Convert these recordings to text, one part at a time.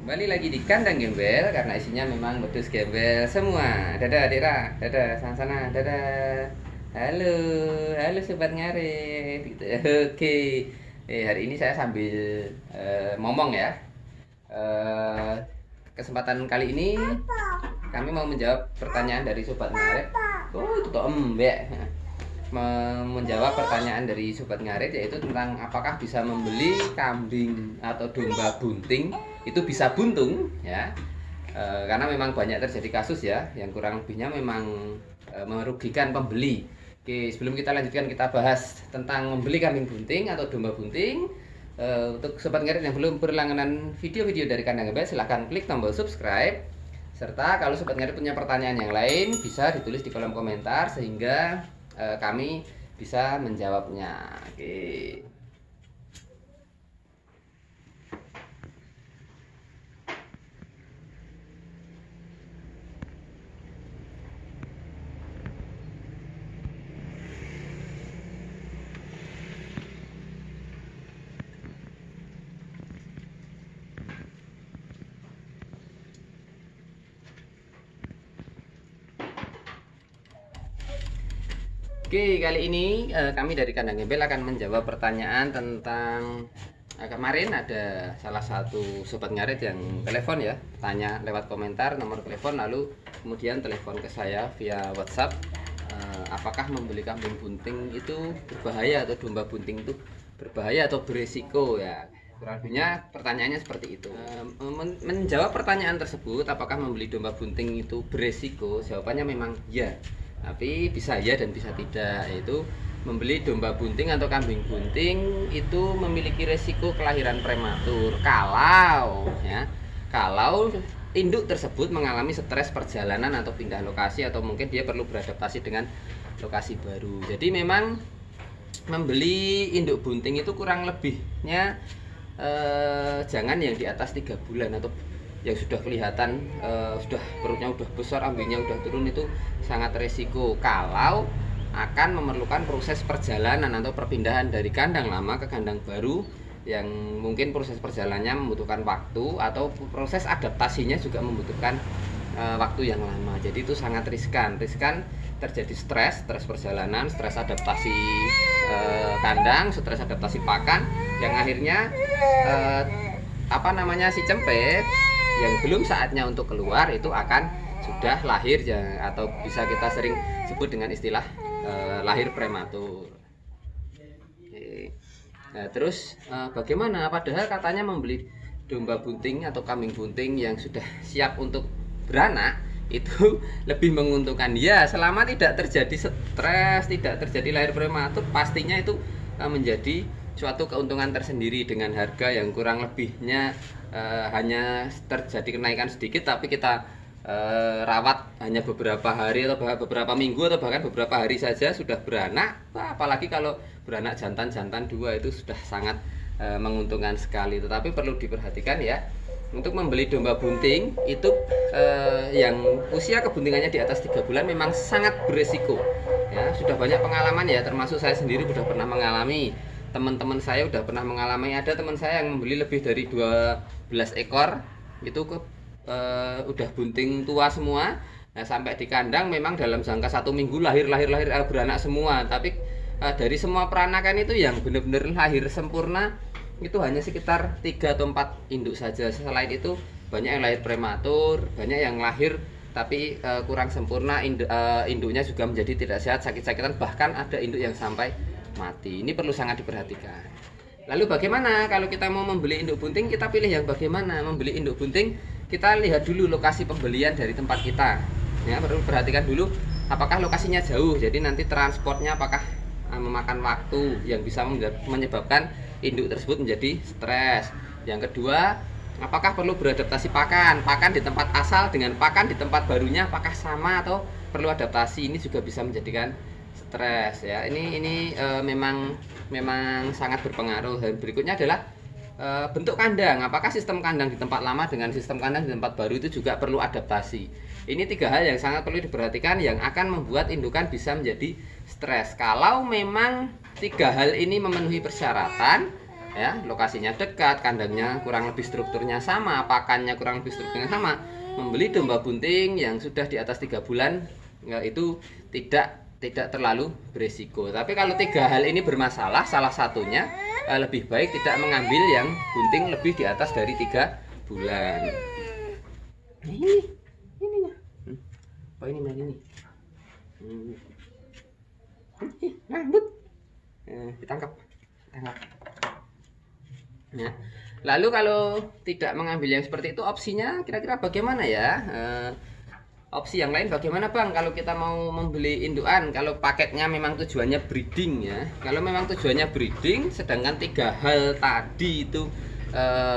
Kembali lagi di kandang gembel karena isinya memang wedus gembel semua. Dadah Dira, dadah sana-sana, dadah. Halo, halo sobat ngarit. Gitu. Oke. Hari ini saya sambil ngomong ya. Eh, Kesempatan kali ini kami mau menjawab pertanyaan dari sobat ngarit. Oh, itu tuh embek. Menjawab pertanyaan dari sobat ngarit, yaitu tentang apakah bisa membeli kambing atau domba bunting itu bisa buntung ya. Karena memang banyak terjadi kasus ya yang kurang lebihnya memang merugikan pembeli. Oke, sebelum kita lanjutkan, kita bahas tentang membeli kambing bunting atau domba bunting. Untuk sobat ngarit yang belum berlangganan video-video dari kandang gembel, silahkan klik tombol subscribe. Serta kalau sobat ngarit punya pertanyaan yang lain, bisa ditulis di kolom komentar sehingga kami bisa menjawabnya. Oke. Oke, kali ini kami dari kandang gembel akan menjawab pertanyaan tentang kemarin ada salah satu sobat ngarit yang telepon ya, tanya lewat komentar nomor telepon, lalu kemudian telepon ke saya via WhatsApp. Apakah membeli kambing bunting itu berbahaya atau domba bunting itu berbahaya atau beresiko ya? Kurang lebihnya pertanyaannya seperti itu. Menjawab pertanyaan tersebut, apakah membeli domba bunting itu beresiko? Jawabannya memang ya. Tapi bisa ya dan bisa tidak, yaitu membeli domba bunting atau kambing bunting itu memiliki resiko kelahiran prematur kalau induk tersebut mengalami stres perjalanan atau pindah lokasi, atau mungkin dia perlu beradaptasi dengan lokasi baru. Jadi memang membeli induk bunting itu kurang lebihnya jangan yang di atas 3 bulan atau yang sudah kelihatan sudah perutnya udah besar, ambingnya udah turun, itu sangat resiko kalau akan memerlukan proses perjalanan atau perpindahan dari kandang lama ke kandang baru, yang mungkin proses perjalanannya membutuhkan waktu atau proses adaptasinya juga membutuhkan waktu yang lama. Jadi itu sangat riskan terjadi stres perjalanan, stres adaptasi kandang, stres adaptasi pakan, yang akhirnya si cempet yang belum saatnya untuk keluar itu akan sudah lahir ya, atau bisa kita sering sebut dengan istilah lahir prematur. Nah, terus bagaimana? Padahal katanya membeli domba bunting atau kambing bunting yang sudah siap untuk beranak itu lebih menguntungkan ya, selama tidak terjadi stres, tidak terjadi lahir prematur, pastinya itu menjadi suatu keuntungan tersendiri dengan harga yang kurang lebihnya hanya terjadi kenaikan sedikit, tapi kita rawat hanya beberapa hari atau beberapa minggu atau bahkan beberapa hari saja sudah beranak. Apalagi kalau beranak jantan dua, itu sudah sangat menguntungkan sekali. Tetapi perlu diperhatikan ya, untuk membeli domba bunting itu yang usia kebuntingannya di atas 3 bulan memang sangat beresiko ya. Sudah banyak pengalaman ya, termasuk saya sendiri sudah pernah mengalami, teman-teman saya udah pernah mengalami. Ada teman saya yang membeli lebih dari 12 ekor itu udah bunting tua semua. Nah, sampai di kandang memang dalam jangka 1 minggu lahir beranak semua. Tapi dari semua peranakan itu yang benar-benar lahir sempurna itu hanya sekitar 3 atau 4 induk saja. Selain itu banyak yang lahir prematur, banyak yang lahir tapi kurang sempurna, induknya juga menjadi tidak sehat, sakit-sakitan, bahkan ada induk yang sampai mati. Ini perlu sangat diperhatikan. Lalu bagaimana kalau kita mau membeli induk bunting? Kita pilih yang bagaimana? Membeli induk bunting, kita lihat dulu lokasi pembelian dari tempat kita ya. Perlu perhatikan dulu apakah lokasinya jauh, jadi nanti transportnya apakah memakan waktu yang bisa menyebabkan induk tersebut menjadi stres. Yang kedua, apakah perlu beradaptasi pakan di tempat asal dengan pakan di tempat barunya, apakah sama atau perlu adaptasi? Ini juga bisa menjadikan stres ya. Ini memang sangat berpengaruh. Dan berikutnya adalah bentuk kandang. Apakah sistem kandang di tempat lama dengan sistem kandang di tempat baru itu juga perlu adaptasi. Ini 3 hal yang sangat perlu diperhatikan, yang akan membuat indukan bisa menjadi stres. Kalau memang 3 hal ini memenuhi persyaratan, ya, lokasinya dekat, kandangnya kurang lebih strukturnya sama, pakannya kurang lebih strukturnya sama, membeli domba bunting yang sudah di atas 3 bulan itu tidak terlalu beresiko. Tapi kalau 3 hal ini bermasalah, salah satunya lebih baik tidak mengambil yang bunting lebih di atas dari 3 bulan. Ini apa ini main ini? Rambut. Ditangkap. Nah, lalu kalau tidak mengambil yang seperti itu, opsinya kira-kira bagaimana ya? Opsi yang lain bagaimana Bang kalau kita mau membeli indukan, kalau paketnya memang tujuannya breeding ya. Kalau memang tujuannya breeding, sedangkan 3 hal tadi itu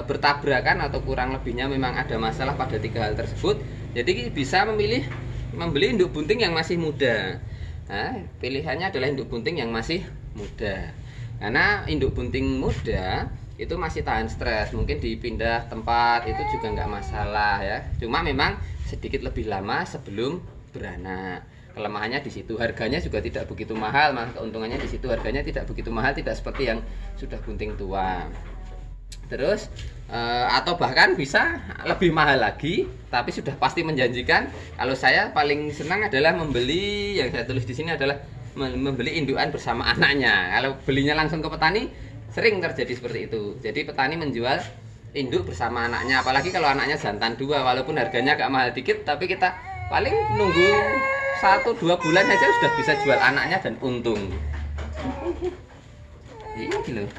bertabrakan atau kurang lebihnya memang ada masalah pada 3 hal tersebut, jadi bisa memilih membeli induk bunting yang masih muda. Nah, pilihannya adalah induk bunting yang masih muda, karena induk bunting muda itu masih tahan stres, mungkin dipindah tempat itu juga nggak masalah ya. Cuma memang sedikit lebih lama sebelum beranak. Kelemahannya di situ. Harganya juga tidak begitu mahal, malah keuntungannya di situ. Harganya tidak begitu mahal, tidak seperti yang sudah bunting tua. Terus atau bahkan bisa lebih mahal lagi, tapi sudah pasti menjanjikan. Kalau saya paling senang adalah membeli, yang saya tulis di sini adalah membeli indukan bersama anaknya. Kalau belinya langsung ke petani, sering terjadi seperti itu. Jadi petani menjual induk bersama anaknya, apalagi kalau anaknya jantan 2, walaupun harganya agak mahal dikit, tapi kita paling nunggu 1-2 bulan saja sudah bisa jual anaknya dan untung. Ini loh.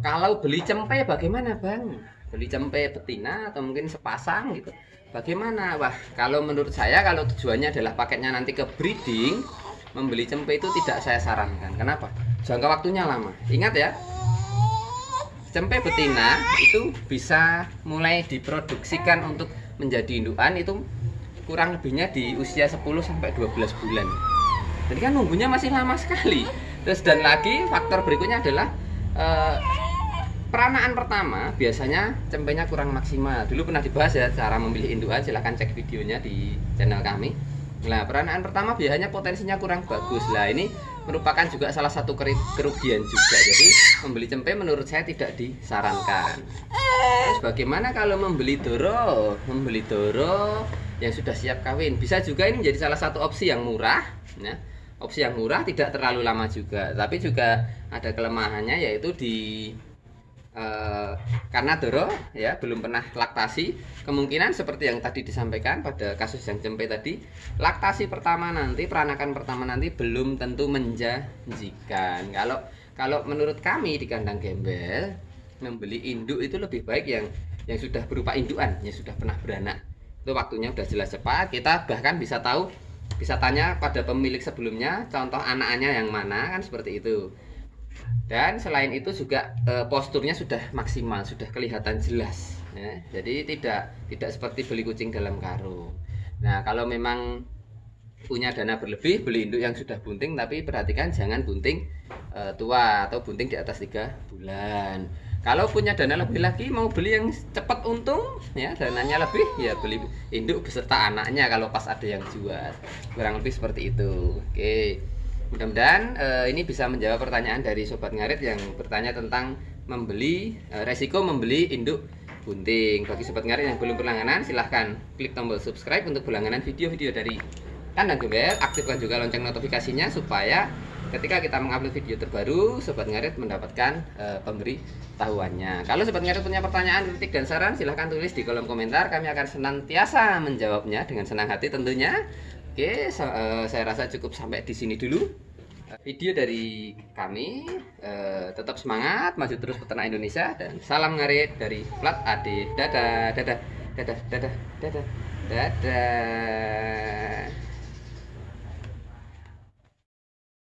Kalau beli cempe bagaimana Bang? Beli cempe betina atau mungkin sepasang gitu, bagaimana? Wah, kalau menurut saya, kalau tujuannya adalah paketnya nanti ke breeding, membeli cempe itu tidak saya sarankan. Kenapa? Jangka waktunya lama. Ingat ya, cempe betina itu bisa mulai diproduksikan untuk menjadi indukan itu kurang lebihnya di usia 10-12 bulan. Jadi kan nunggunya masih lama sekali. Terus dan lagi faktor berikutnya adalah peranaan pertama biasanya cempenya kurang maksimal. Dulu pernah dibahas ya cara memilih indukan, silahkan cek videonya di channel kami. Nah, peranaan pertama biasanya potensinya kurang bagus. Lah, ini merupakan juga salah satu kerugian juga. Jadi membeli cempe menurut saya tidak disarankan. Terus bagaimana kalau membeli doro? Membeli doro yang sudah siap kawin, bisa juga ini menjadi salah satu opsi yang murah ya. Opsi yang murah, tidak terlalu lama juga, tapi juga ada kelemahannya, yaitu karena doro ya belum pernah laktasi, kemungkinan seperti yang tadi disampaikan pada kasus yang cempe tadi, laktasi pertama nanti, peranakan pertama nanti belum tentu menjanjikan. Kalau menurut kami di kandang gembel, membeli induk itu lebih baik yang sudah berupa indukan, yang sudah pernah beranak. Itu waktunya sudah jelas cepat. Kita bahkan bisa tahu, bisa tanya pada pemilik sebelumnya, contoh anaknya yang mana, kan seperti itu. Dan selain itu juga posturnya sudah maksimal, sudah kelihatan jelas ya. Jadi tidak seperti beli kucing dalam karung. Nah, kalau memang punya dana berlebih, beli induk yang sudah bunting, tapi perhatikan jangan bunting tua atau bunting di atas 3 bulan. Kalau punya dana lebih lagi, mau beli yang cepat untung ya, dananya lebih, ya beli induk beserta anaknya kalau pas ada yang jual. Kurang lebih seperti itu. Oke. Mudah-mudahan ini bisa menjawab pertanyaan dari Sobat Ngarit yang bertanya tentang resiko membeli induk bunting. Bagi Sobat Ngarit yang belum berlangganan, silahkan klik tombol subscribe untuk berlangganan video-video dari Kandang Gembel. Aktifkan juga lonceng notifikasinya supaya ketika kita mengupload video terbaru, Sobat Ngarit mendapatkan pemberitahuannya. Kalau Sobat Ngarit punya pertanyaan, kritik, dan saran, silahkan tulis di kolom komentar. Kami akan senantiasa menjawabnya dengan senang hati tentunya. Oke, saya rasa cukup sampai di sini dulu video dari kami. Tetap semangat, maju terus peternak Indonesia, dan salam ngarit dari Plat Ade. Dadah, dadah, dadah, dadah, dadah, dadah.